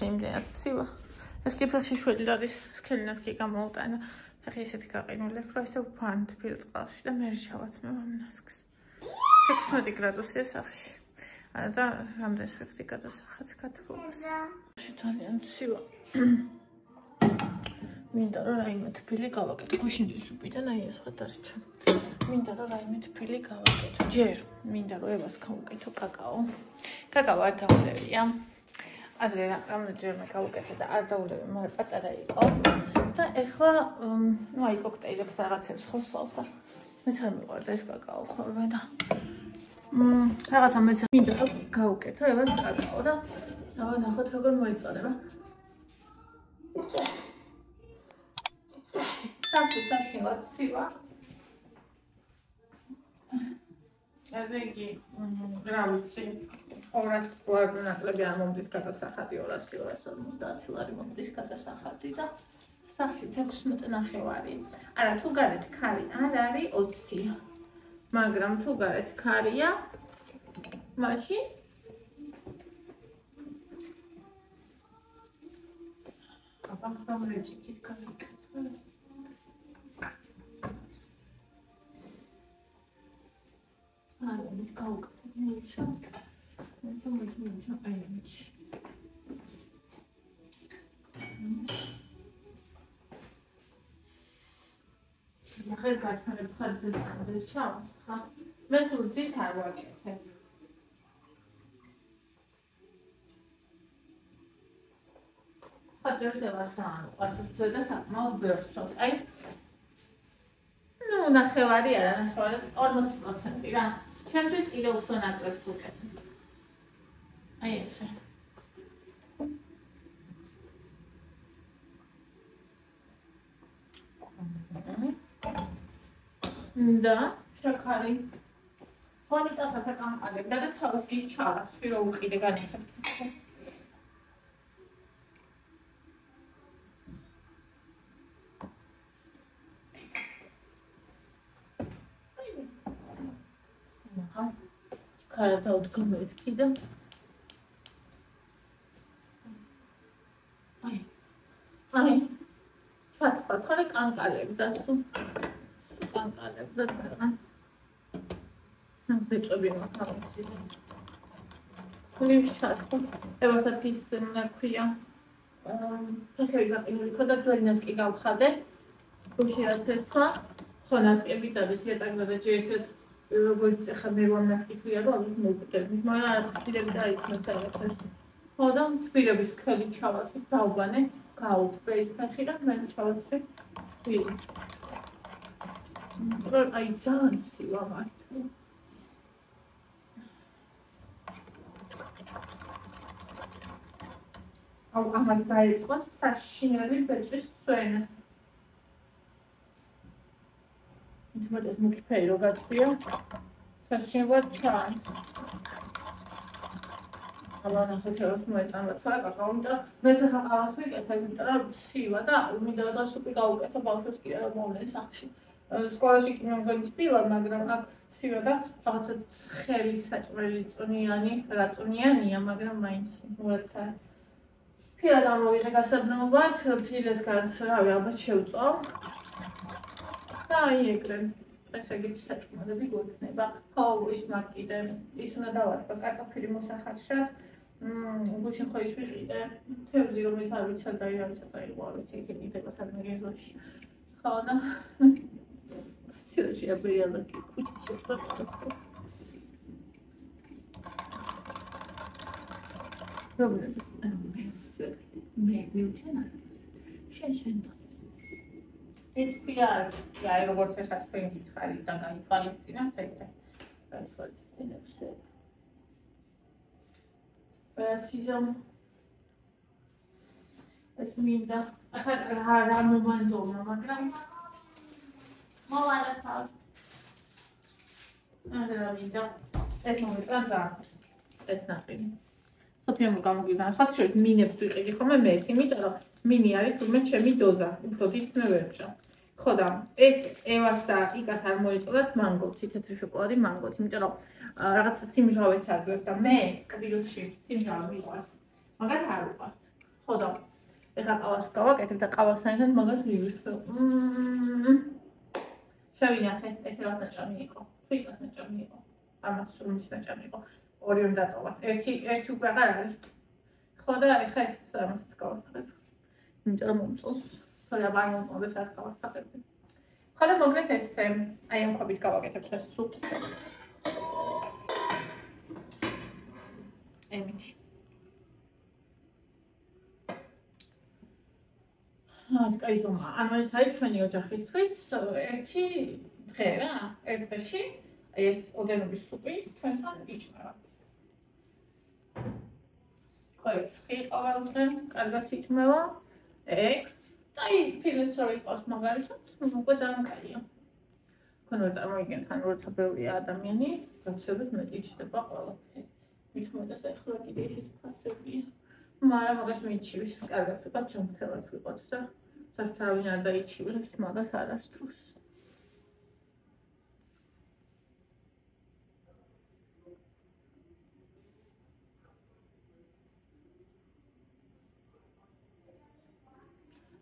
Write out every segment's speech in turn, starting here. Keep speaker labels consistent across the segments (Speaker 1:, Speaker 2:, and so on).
Speaker 1: იმდენად ცივა. ეს კი ფეხში შველი დადის, სქელინას კი გამოუტანა. ფეხი ისეთი გაყინული, რომ ესე ვფანთ ფილტყალში და მე შევაცმევ ამ ნასკს. 16 გრადუსია სახში. და რამდენს ვიხდი გადასახად კათბობას. ძალიან ცივა. მინდა რომ რაიმე თბილი გავაკეთო. გუშინდის უპიდან აი ეს ხა დასჭა. მინდა რომ რაიმე თბილი გავაკეთო. ჯერ მინდა რომ ევას გავუკეთო კაკაო. კაკაო არ დაულევია. აზრე რამდენჯერ გავუკეთე და არ დაულევი, მაგრამ პატარა იყო. და ეხლა ნუ აი კოქტეილებს რაღაცებს ხოსავს და მეც არ მიყვარდა ეს კაკაო ხოლმე და რაღაცა მეც მინდა რომ გავუკეთო ევას კაკაო და ნახოთ როგორ მოიწონება. საშინლად ცივა. ასე იგი რა ვიცი 200 ლარი ნაკლები არ მომდის გადასახადი 200-250 ლარი მომდის გადასახადი და სახში 16 ნახევარი. არა თუ გარეთ ქარი არ არის 20, მაგრამ თუ გარეთ ქარია მაშინ აბა გამრეჭიქით გავიკეთე. Hala bir kavga etmeyeceğim. Etmeyeceğim. Aynen. Yaxır qaçmanı xərcələndir çalmaz. Və sürücü tərvaq etək. Xəcər sevərsən, asırcədə satmaq börsəz. Ay, ну, ნახევარი არა, ნახევარი 40% რა. ჩემთვის კიდე უფრო ნაკლებს ვუკეთებ. აი ესე. და შაქარი. ფონიტას აკამყალებდა და თავს ის ჩავაცვი რომ უყიდე განახებთ. Kara da utkamıyor ki de. Ay. Çat patarak ankalebda su. Ankalebda falan. Beçobi bakalım size. Kulim şarkı. Evasatı nakuya. Peki kadar zölineski gavxade. Uşiratesva. Xonaskebit არის იატაკდა და ჯერ როგორც ახლა მე რომას კითხვია რომ ამის მოვკვდები, მაგრამ არ ვწდები და იცნო საერთოდ. ხო და თბილების ქელი ჩავაცვი, დავბანე, გაუტბე ის ფეხი და მე ჩავაცვი. აი ძალიან ცივა მართლა. აუ ამას დაიწყო საშინელი ბეწვის სვენა. Თუმცა ეს მუქი რო გაწვია საშინლად ჩანს. აბა ნახეთ ეს მოეწამა ცოტა კაკაო და მე ხა ყავას ვიკეთებ, იმიტომ რომ ცივა და მინდა რომ სუპი გავუკეთო ბავშვებს კიდე რომ მოვლენ სახში. სკოლაში კი მომგვიწვივა, მაგრამ აქ ცივა და რაღაცა ცხელი საჭმელი წვნიანი, რაწვნიანია, მაგრამ მაინც მოეცა. ფილა გამოვიღე გასაბნეულად, ფილესგანაც რავი ალბათ შევწო. და აი ეგრე ესე იგი საჭმელები გვექნება. ხო, ის მაგიდე ის უნდა დავარქვა კარტოფილი მოსახარშად. გუშინ ხო ის ვიყიდე თევზი რომელიც არ ვიცი და აი არის ცოტა იყო, არ ვიცი იქ იდება სადმე გეზოში. ხო და სიოჩი აბრიალა კუჩი შევწოდა. პრობლემა მე მივჩენა. შენ It's როგორც ახლა თქვენ გითხარით და გაითვალისწინებთ ეგრე. გაითვალისწინებს ეგ. Ვასიზამ ეს მინდა ახლა რა მომანდომა, მაგრამ მოვარათავ. არა მინდა ეს მომეწა ეს ნახინი. სოფიამ გამოგიზანა. ხათ შორის მინებს ვიყიდი ხოლმე მე, იმიტომ რომ მინი არის თურმე ჩემი დოზა, უფრო დიდს მე ვერჩა. ხო და ეს ევას და იკას არ მოიწოდათ მანგო, თეთრი შოკოლადი მანგო, იმიტომ რომ რაღაც სიმჟავეს აძლევს და მე კბილუსში სიმჟავე მიყვარს. მაგათ არ უყვარს. ხოდა. ეხლა ყავას გავაკეთებ და ყავასთან ერთად მაგას მივიშვებ. შევინახე, ეს რას ნაჭამი იყო. თვითონ ნაჭამი იყო. ამას სულმის ნაჭამი იყო. ორი უნდა დატოვა. ერთი უკვე აღარ არის. ხოდა ეხლა ეს ამასაც გავასახებ. იმიტომ რომ მომწონს. ხოდა არ მომწონს არ გავასახებ. ხოდა მოგეთ ეს აი ამ ხვებით გავაკეთებ ეს სუპს. ემიჩი. აი ზომა, ანუ ეს არის ჩვენი ოჯახისთვის ერთი დღე რა, ერთ დღეში ეს ოდენობის სუპი ჩვენთან იჭმება. ეს ხი ყოველ დღე კარგად იჭმება. ეგ და აი ფილმს რო იყოს მაგალითად, უკვე ძალიან კაია. ქონდა წარმოგიდგენთ, ანუ როცა ბევრია ადამიანი, გაცილებით მეტი იჭდება ყველაფერი. მიჩვენებს ახლა კიდე ისეთი ფასებია. მაგრამ მაგას მიჩივის კარგად ვიყავ ჩამთელად ვიყავ და საშუალებით არ დაიჩივრებს მაგას არასდროს.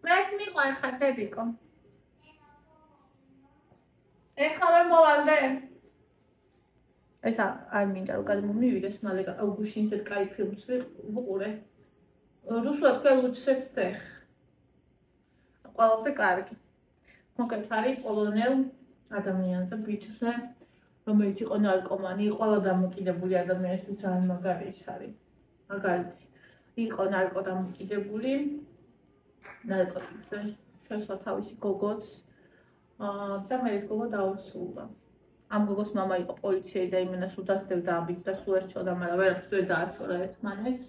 Speaker 1: მეც მიყვარხარ დედიკო. ეხლა ვერ მოვალდე. ეს არ მინდა რომ გადმომივიდეს, მალე აუგუსტში ისეთ კაი ფილმს ვიყურე. რუსულად თქვენ ლუჩსე ვსეხ. ყველაზე კარგი. მოკლედ არის პოლონელ ადამიანზე ბიჭზე, რომელიც იყო ნარკომანი, ყველა დამოკიდებული ადამიანისთვის ძალიან მაგარი ის არის. მაგალითი. იყო ნარკოდამოკიდებული, ნარკოტიკზე შესვა თავისი გოგოც და მე ეს გოგო დაურსულა. ამ გოგოს მამა იყო პოლიციელი და იმენა სულ დასდევდა ამ ბიჭს და სულ ერჩოდა, მაგრამ ვერაფერს ვერ დააშორა ერთმანეთს.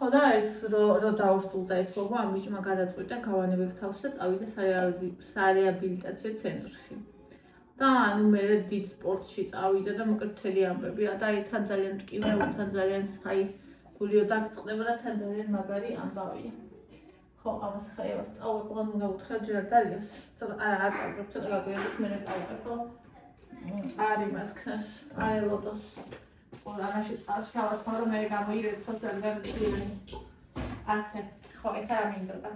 Speaker 1: ხოდა ეს რო დაურსულდა ეს გოგო ამ ბიჭმა გადაწყვიტა გავანებებ თავს და წავიდა სარეაბილიტაციო ცენტრში. და ანუ მე დიდ სპორტში წავიდა და მოკლედ მთელი ამბებია და აი თან ძალიან მტკივნეულ, თან ძალიან აი გულიო დაგწყდება და თან ძალიან მაგარი ამბავია. ხო, ამას ხაიას წავეყო, უნდა უთხრა ჯერ დალიას. ცოტა არ წავეყო, ცოტა გაგვიერთოს მე წავეყო. არ იმას ხსნას, არ ელოდოს. ამაში წყალში გავარცხო, რომ მე გამოირეცო ძალიან ძილი. ასე, ხო, ეხლა რა მინდოდა.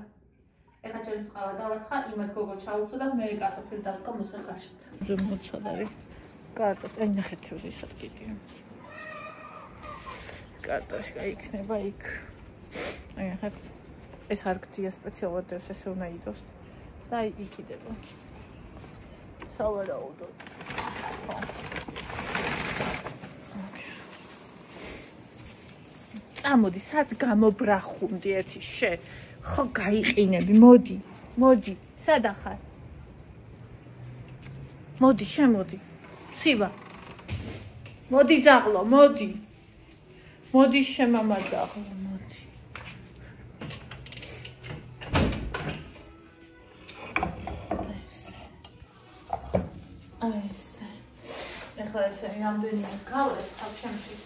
Speaker 1: ეხლა ჩემს ყავა დავასხა, იმას გოგო ჩაუწო და მე კარტოფილი დავკა მოსახაშით. ზემოცადარი. კარტოფი, აი ნახეთ თევზის ადგილია. კარტოფი გაიქნება იქ. აი ნახეთ. ეს არ გდია სპეციალურად ეს ესე უნდა იდოს. და აი იქიდება. სავარაუდოდ. ხო. წამოდი, სად გამობრახუნდი ერთი შე. ხო, გაიყინები, მოდი, სად ახარ? მოდი, შემოდი. ცივა. მოდი ძაღლო, მოდი. მოდი შემამა ძაღლო, მოდი. ესე. ეხლა ესე რამდენიმე გავლებ თავ ჩემთვის.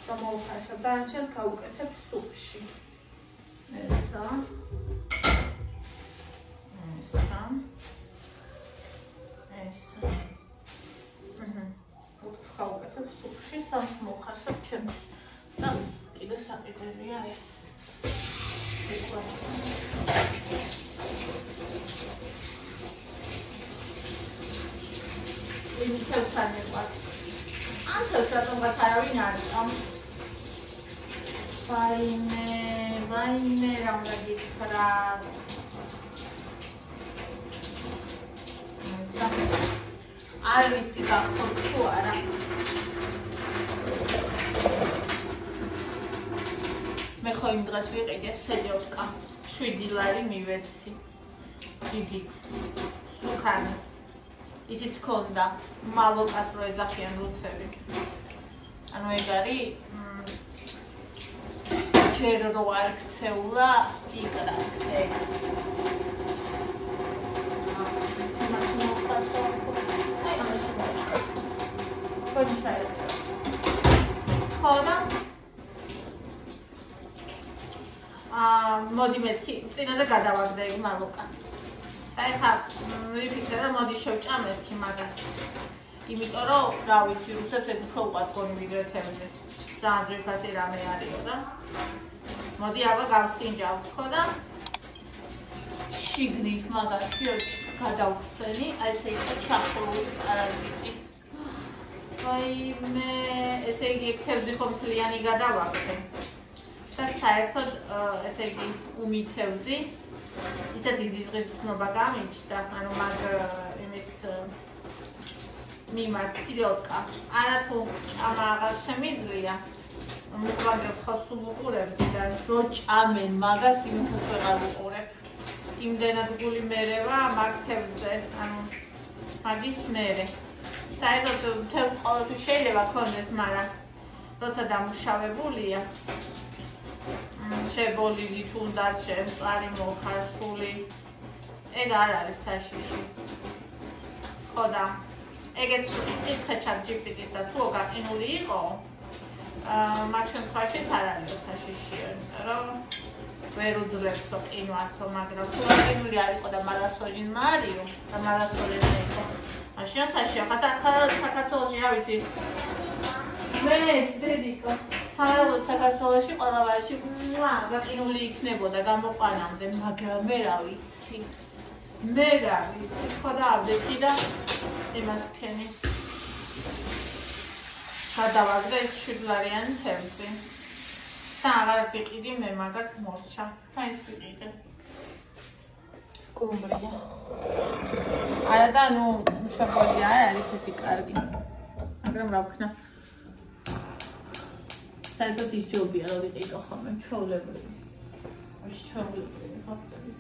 Speaker 1: გამოვხარშავ და ამჩენს გავუკეთებ სუპში. ესა. უთქს გავუკეთებ სუპში, სამს მოვხარშავ ჩემს და კიდე საყიდელია ეს. იმის თევზს არ მიყვარს. ამ თევზს რატომღაც არავინ არ ჭამს. ვაიმე, რა უნდა გითხრა. არ ვიცი გახსოვთ თუ არა. მე ხო იმ დღეს ვიყიდე სელიოვკა 7 ლარი მივეცი. დიდი სუქანი. ისიც ქონდა მალოკას რო ეძახიან ლუცები. ანუ ეგ არის ჯერ რო არ ქცეულა იკრა ეგ. ხოდა მოდი მეთქი წინაზე გადავაგდე ეგ მალოკა. აი ხა ვიფიქრე რომ მოდი შევჭამეთქი მაგას. იმიტომ რომ რა ვიცი რუსებს ეგ უფრო უყვართ გონი ვიდრე თემზე. ძალიან ძვირფასი რამე არისო და მოდი აბა გავსინჯავთ ხო და შიგნით მაგაში გადავხსენი, აი ესე იქნება ჩახურული პარაზიტი. აი მე ესე იგი ექცევდი ხომ მთლიანი გადავახდე. და საერთოდ ესე იგი უმითევზი. ისეთი ზიზღის ცნობა გამიჩნდა, ანუ მაგ იმის მიმართ ცილოტკა. არა თუ ჭამა აღარ შემიძლია. მოგვაგებ ხავს უყურებთ და რო ჭამენ მაგას იმასაც ვეღარ ვუყურებ. იმდენად გული მერევა მაგ თევზზე, ანუ მაგის მერე. საერთოდ თევზს ყოველთვის შეიძლება ქონდეს, მაგრამ როცა დამუშავებულია შებოლილი თუნდაც შემწარი მოხარშული ეგ არ არის საშიში. ხო და ეგეც კითხე ChatGPT-ისა თუ გაყინული იყო მაგ შემთხვევაშიც არ არის საშიში, რომ ვერ უძლებს ყინვასო, მაგრამ თუ გაყინული არ იყო და მარასოჟინ მარიო და მარასოჟინი იყო მაშინ საშიშია. საქართველოში რა ვიცი მე დედიკო საქართველოში ყველაფერში გაყინული იქნებოდა გამოყვანამდე, მაგრამ მე რა ვიცი ხო და ავდექი და იმას ვქენი გადავაგდე ეს 7 ლარიანი თევზი და აღარ ვიყიდი მე მაგას მორჩა. ის ვიყიდე სკუმბრია არა და ნუ შეგოდი არ არის ესეთი კარგი, მაგრამ რა ვქნა საერთოდ ის ჯობია რომ ვიყიდო ხოლმე ჩვეულებრივი. ის ჩვეულებრივი ხაფტები.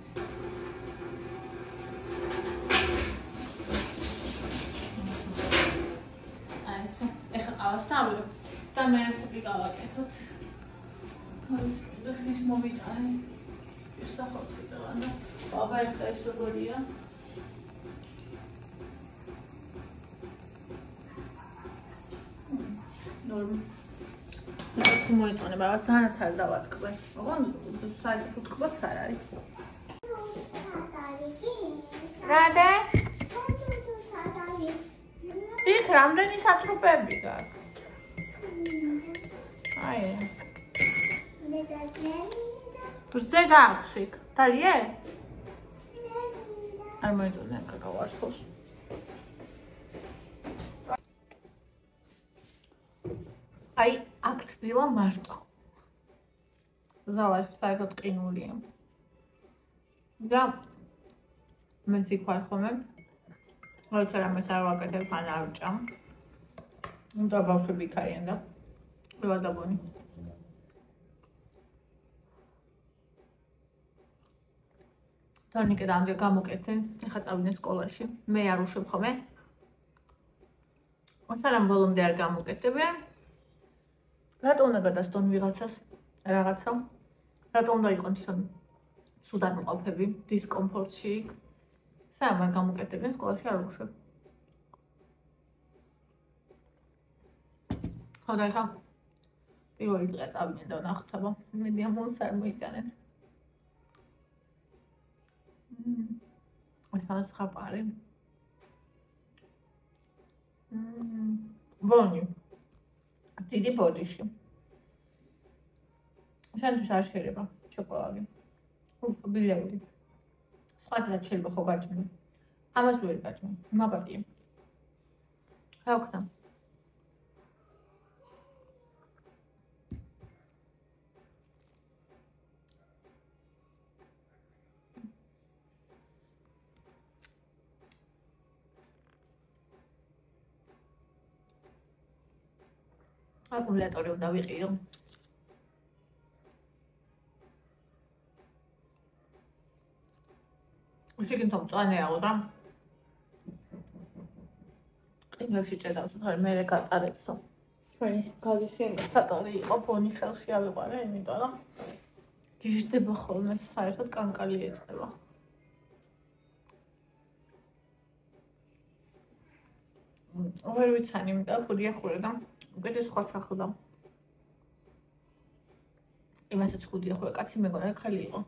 Speaker 1: აი ესე ეხლა ავასწავლებ და მე ასე ვიყავაკეთოთ. ის მოვიტანე ის სახოთი და აბა ეხლა ეს როგორია? ნორმა თუ მოიწონება, სანაც არ დავატკბე. ოღონდ საერთოდ უთკბოც არ არის. რადე? იქ რამდენი სატრუპები გაქვს? აი. ბრზე გაქვს იქ. დალიე? არ მოიწონა კაკავარსოს. აი, აქ თბილა მარტო. ზალაში საერთოდ ყინულია. და მეც იქ ვარ ხოლმე. როცა რამეს არ ვაკეთებ, ან არ ვჭამ. უნდა ბავშვები იქ არიან და ყველა დაბონი. თორნიკე რამდენი გამოკეთენ, ეხლა წავიდნენ სკოლაში. მე არ უშვებ ხოლმე. სანამ ბოლომდე არ გამოკეთებიან. რატო უნდა გადასდონ ვიღაცას რაღაცა? რატო უნდა იყონ თვითონ სუდად მყოფები დისკომფორტში? სანამ არ გამოკეთებენ სკოლაში არ უშვებ. ხო და ეხლა პირველი დღე წავიდნენ და ვნახოთ აბა მედია მოსს არ მოიტანენ. ეხლა სხაპარი. ბონი. დიდი ბოდიში. შენთვის არ შეიძლება შოკოლადი. ბილეული. სხვასაც შეიძლება ხო გაჭმე. ამას ვერ გაჭმე. მაგარია. რა ვქნა? აკუმულატორი უნდა ვიყიდო. შეგინთო მწვანეაო და ყინვებში ჭედავს, ხარ მე გატარებსო. ჩვენი გაზის იმედი სატონი იყო, ფონი ხელში ავიყვარე, იმიტომ რომ გიჟდება ხოლმე საერთოდ კანკალი ეწყება. ვერ ვიცანი, იმიტომ ხუდი ახურე და უკეთე სხვა ჩახვდა. იმასაც ხუდი ახურე, კაცი მეგონა ხალი იყო.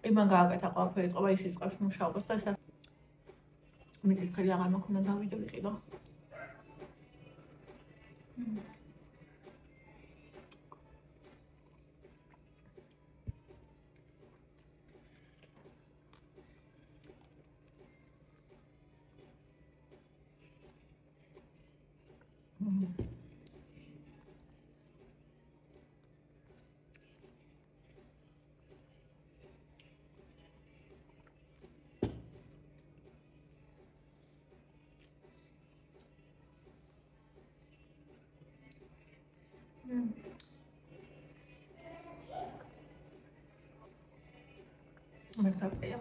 Speaker 1: იმან გააკეთა ყველაფერი, წყობა ის იწყებს მუშაობას და ესაც მიწის ხელი აღარ მაქონდა დავიდე ვიყიდო. მერტაკია.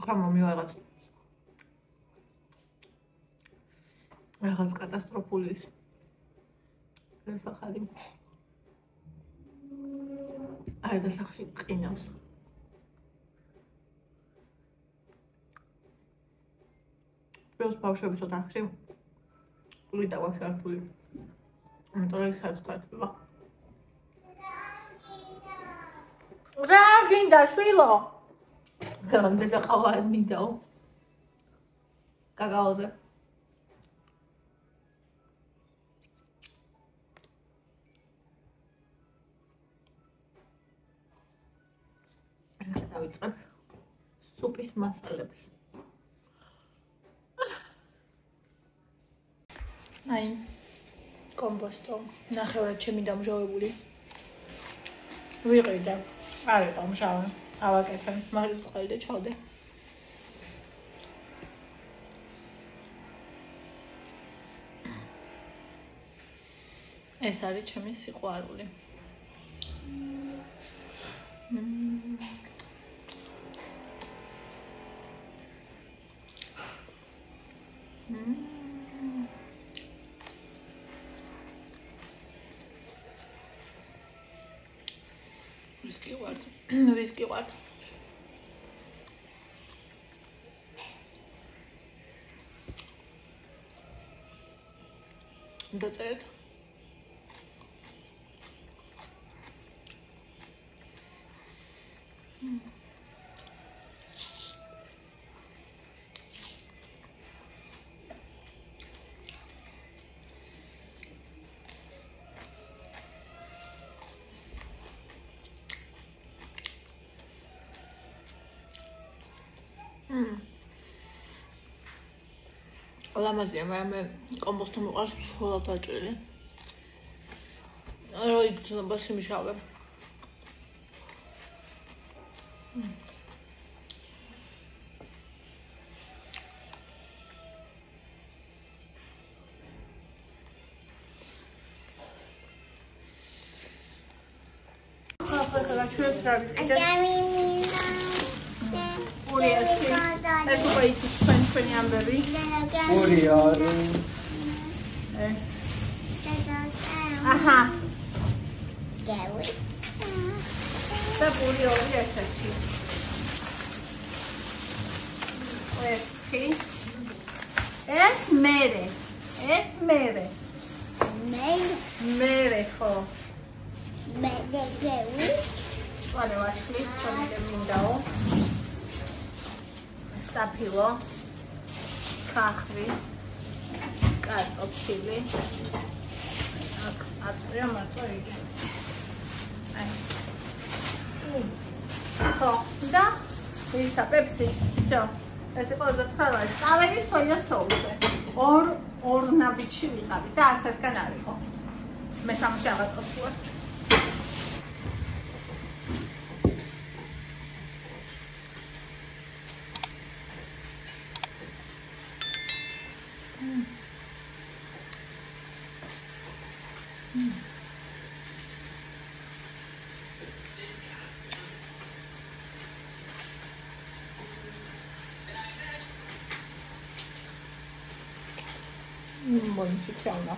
Speaker 1: გამომივაღაც. რაღაც კატასტროფული ის სახალი. აი და სახში ყინავს. ბევრს ბავშვები ცოტა ხში. ტული დავაშართული. ამიტომ ის საერთოდ რა გინდა შვილო? გამდე ყავა მიდაო. კაკაოზე. დავიწყებ სუპის მასალებს. აი კომბოსტო ნახევრად ჩემი დამჟავებული ვიყიდე. არ იყო მჟავე. ავაკეთე, მაგალითად წყალი და ჩავდე. ეს არის ჩემი სიყვარული. ვისკი ვარ. დაწერეთ. ლამაზია, მე კომბოსტო მიყვარს მხოლოდ დაჭრილი. რა იგრძნობა სიმშავე. ეს უკვე ის 20 ამბები. აჰა. გევი. და პური ესეთი. ეს მერე. მერე ხო. მერე გევი. ვანე ვაშლი, თორემ მინდაო. საფილო, ხახვი, კარტოფილი. აქ აწვია მარტო იგი. აი. ხო, და ისა პეპსი. всё. ეს იყო 29 წავედი სოია соуსზე. ორ ნაბიჯში ვიყავი და არც ესგან არ იყო. მე სამში ავატყობ. Monsi ciąga.